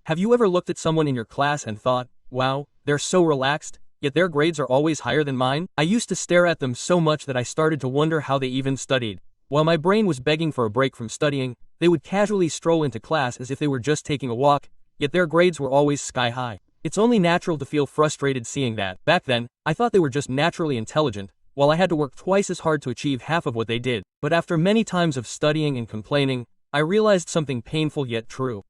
Have you ever looked at someone in your class and thought, wow, they're so relaxed, yet their grades are always higher than mine? I used to stare at them so much that I started to wonder how they even studied. While my brain was begging for a break from studying, they would casually stroll into class as if they were just taking a walk, yet their grades were always sky high. It's only natural to feel frustrated seeing that. Back then, I thought they were just naturally intelligent, while I had to work twice as hard to achieve half of what they did. But after many times of studying and complaining, I realized something painful yet true.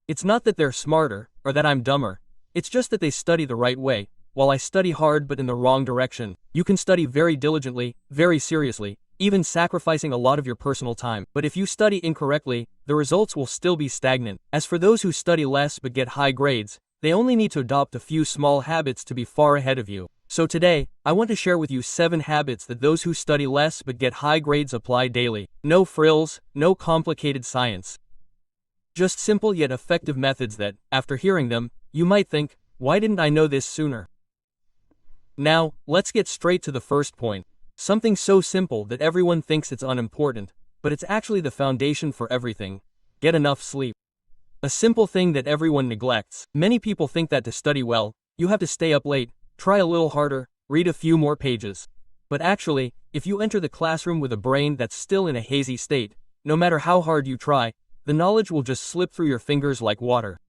It's not that they're smarter, or that I'm dumber. It's just that they study the right way, while I study hard but in the wrong direction. You can study very diligently, very seriously, even sacrificing a lot of your personal time. But if you study incorrectly, the results will still be stagnant. As for those who study less but get high grades, they only need to adopt a few small habits to be far ahead of you. So today, I want to share with you 7 habits that those who study less but get high grades apply daily. No frills, no complicated science. Just simple yet effective methods that, after hearing them, you might think, why didn't I know this sooner? Now, let's get straight to the first point. Something so simple that everyone thinks it's unimportant, but it's actually the foundation for everything. Get enough sleep. A simple thing that everyone neglects. Many people think that to study well, you have to stay up late, try a little harder, read a few more pages. But actually, if you enter the classroom with a brain that's still in a hazy state, no matter how hard you try, the knowledge will just slip through your fingers like water.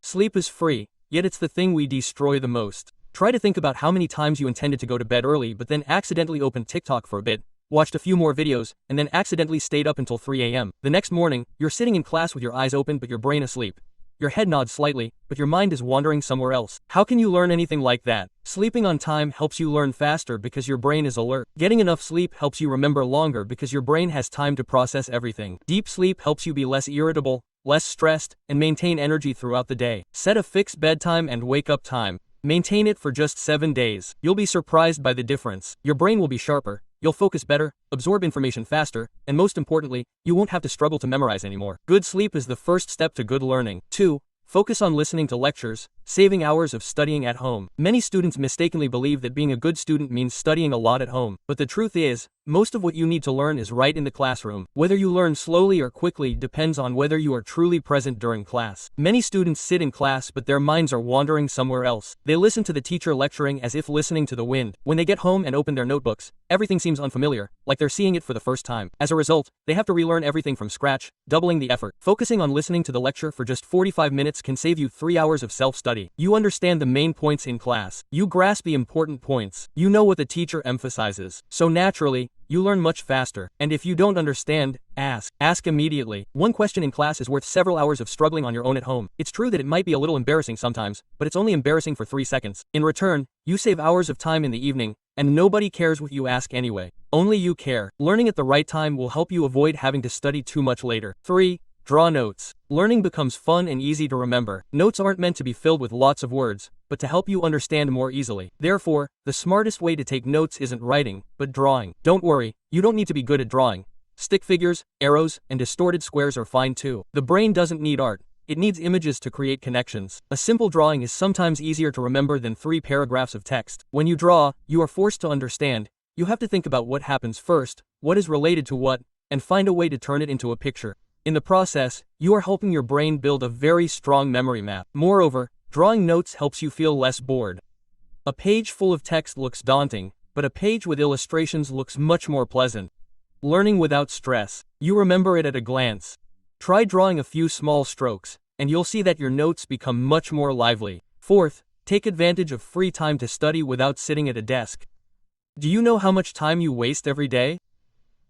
Sleep is free, yet it's the thing we destroy the most. Try to think about how many times you intended to go to bed early but then accidentally opened TikTok for a bit, watched a few more videos, and then accidentally stayed up until 3 a.m. The next morning, you're sitting in class with your eyes open but your brain asleep. Your head nods slightly, but your mind is wandering somewhere else. How can you learn anything like that? Sleeping on time helps you learn faster because your brain is alert. Getting enough sleep helps you remember longer because your brain has time to process everything. Deep sleep helps you be less irritable, less stressed, and maintain energy throughout the day. Set a fixed bedtime and wake-up time. Maintain it for just 7 days. You'll be surprised by the difference. Your brain will be sharper, you'll focus better, absorb information faster, and most importantly, you won't have to struggle to memorize anymore. Good sleep is the first step to good learning. 2. Focus on listening to lectures, saving hours of studying at home. Many students mistakenly believe that being a good student means studying a lot at home. But the truth is, most of what you need to learn is right in the classroom. Whether you learn slowly or quickly depends on whether you are truly present during class. Many students sit in class but their minds are wandering somewhere else. They listen to the teacher lecturing as if listening to the wind. When they get home and open their notebooks, everything seems unfamiliar, like they're seeing it for the first time. As a result, they have to relearn everything from scratch, doubling the effort. Focusing on listening to the lecture for just 45 minutes can save you 3 hours of self-study. You understand the main points in class. You grasp the important points. You know what the teacher emphasizes. So naturally, you learn much faster. And if you don't understand, ask. Ask immediately. One question in class is worth several hours of struggling on your own at home. It's true that it might be a little embarrassing sometimes, but it's only embarrassing for 3 seconds. In return, you save hours of time in the evening, and nobody cares what you ask anyway. Only you care. Learning at the right time will help you avoid having to study too much later. 3. Draw notes. Learning becomes fun and easy to remember. Notes aren't meant to be filled with lots of words, but to help you understand more easily. Therefore, the smartest way to take notes isn't writing, but drawing. Don't worry, you don't need to be good at drawing. Stick figures, arrows, and distorted squares are fine too. The brain doesn't need art. It needs images to create connections. A simple drawing is sometimes easier to remember than 3 paragraphs of text. When you draw, you are forced to understand. You have to think about what happens first, what is related to what, and find a way to turn it into a picture. In the process, you are helping your brain build a very strong memory map. Moreover, drawing notes helps you feel less bored. A page full of text looks daunting, but a page with illustrations looks much more pleasant. Learning without stress. You remember it at a glance. Try drawing a few small strokes, and you'll see that your notes become much more lively. 4th, take advantage of free time to study without sitting at a desk. Do you know how much time you waste every day?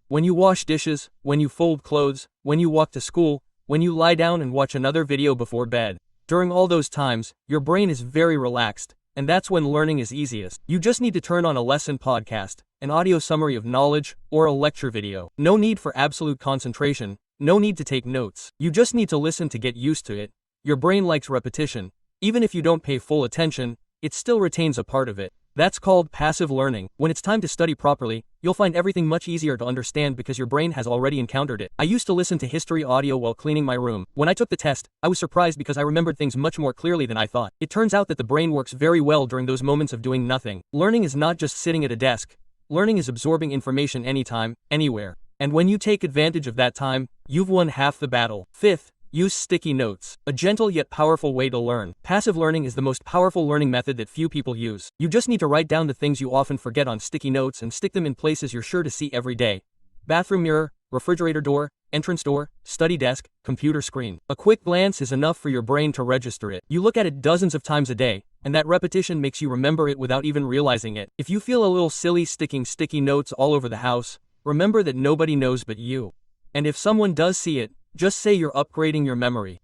When you wash dishes, when you fold clothes, when you walk to school, when you lie down and watch another video before bed. During all those times, your brain is very relaxed, and that's when learning is easiest. You just need to turn on a lesson podcast, an audio summary of knowledge, or a lecture video. No need for absolute concentration, no need to take notes. You just need to listen to get used to it. Your brain likes repetition. Even if you don't pay full attention, it still retains a part of it. That's called passive learning. When it's time to study properly, you'll find everything much easier to understand because your brain has already encountered it. I used to listen to history audio while cleaning my room. When I took the test, I was surprised because I remembered things much more clearly than I thought. It turns out that the brain works very well during those moments of doing nothing. Learning is not just sitting at a desk. Learning is absorbing information anytime, anywhere. And when you take advantage of that time, you've won half the battle. 5th, Use sticky notes, a gentle yet powerful way to learn. Passive learning is the most powerful learning method that few people use. You just need to write down the things you often forget on sticky notes and stick them in places you're sure to see every day. Bathroom mirror, refrigerator door, entrance door, study desk, computer screen. A quick glance is enough for your brain to register it. You look at it dozens of times a day, and that repetition makes you remember it without even realizing it. If you feel a little silly sticking sticky notes all over the house, remember that nobody knows but you. And if someone does see it, just say you're upgrading your memory.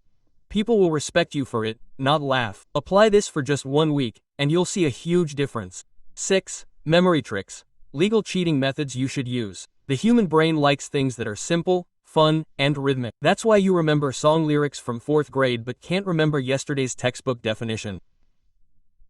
People will respect you for it, not laugh. Apply this for just 1 week, and you'll see a huge difference. 6. Memory tricks. Legal cheating methods you should use. The human brain likes things that are simple, fun, and rhythmic. That's why you remember song lyrics from 4th grade but can't remember yesterday's textbook definition.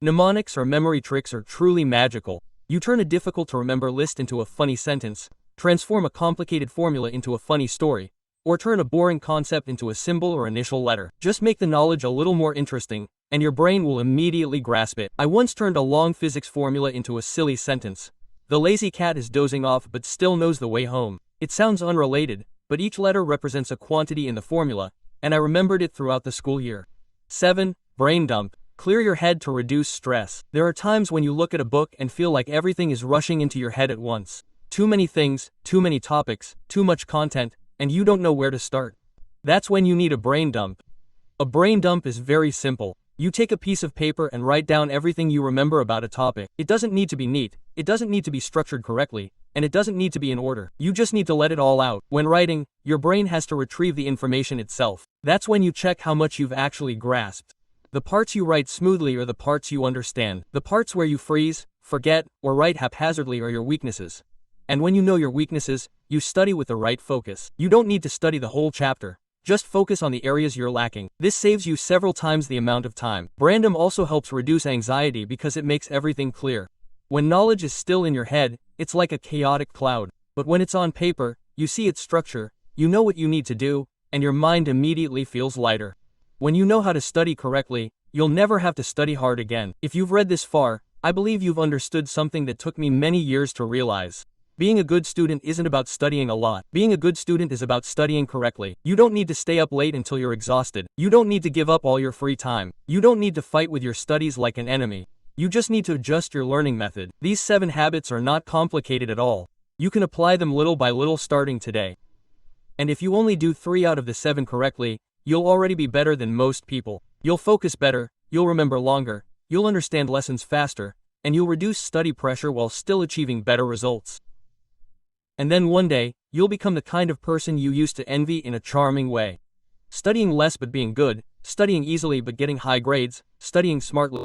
Mnemonics or memory tricks are truly magical. You turn a difficult-to-remember list into a funny sentence, transform a complicated formula into a funny story, or turn a boring concept into a symbol or initial letter. Just make the knowledge a little more interesting, and your brain will immediately grasp it. I once turned a long physics formula into a silly sentence. The lazy cat is dozing off but still knows the way home. It sounds unrelated, but each letter represents a quantity in the formula, and I remembered it throughout the school year. 7. Brain dump. Clear your head to reduce stress. There are times when you look at a book and feel like everything is rushing into your head at once. Too many things, too many topics, too much content, and you don't know where to start. That's when you need a brain dump. A brain dump is very simple. You take a piece of paper and write down everything you remember about a topic. It doesn't need to be neat, it doesn't need to be structured correctly, and it doesn't need to be in order. You just need to let it all out. When writing, your brain has to retrieve the information itself. That's when you check how much you've actually grasped. The parts you write smoothly are the parts you understand. The parts where you freeze, forget, or write haphazardly are your weaknesses. And when you know your weaknesses, you study with the right focus. You don't need to study the whole chapter. Just focus on the areas you're lacking. This saves you several times the amount of time. Braindom also helps reduce anxiety because it makes everything clear. When knowledge is still in your head, it's like a chaotic cloud. But when it's on paper, you see its structure, you know what you need to do, and your mind immediately feels lighter. When you know how to study correctly, you'll never have to study hard again. If you've read this far, I believe you've understood something that took me many years to realize. Being a good student isn't about studying a lot. Being a good student is about studying correctly. You don't need to stay up late until you're exhausted. You don't need to give up all your free time. You don't need to fight with your studies like an enemy. You just need to adjust your learning method. These 7 habits are not complicated at all. You can apply them little by little starting today. And if you only do 3 out of the 7 correctly, you'll already be better than most people. You'll focus better, you'll remember longer, you'll understand lessons faster, and you'll reduce study pressure while still achieving better results. And then one day, you'll become the kind of person you used to envy in a charming way. Studying less but being good, studying easily but getting high grades, studying smartly.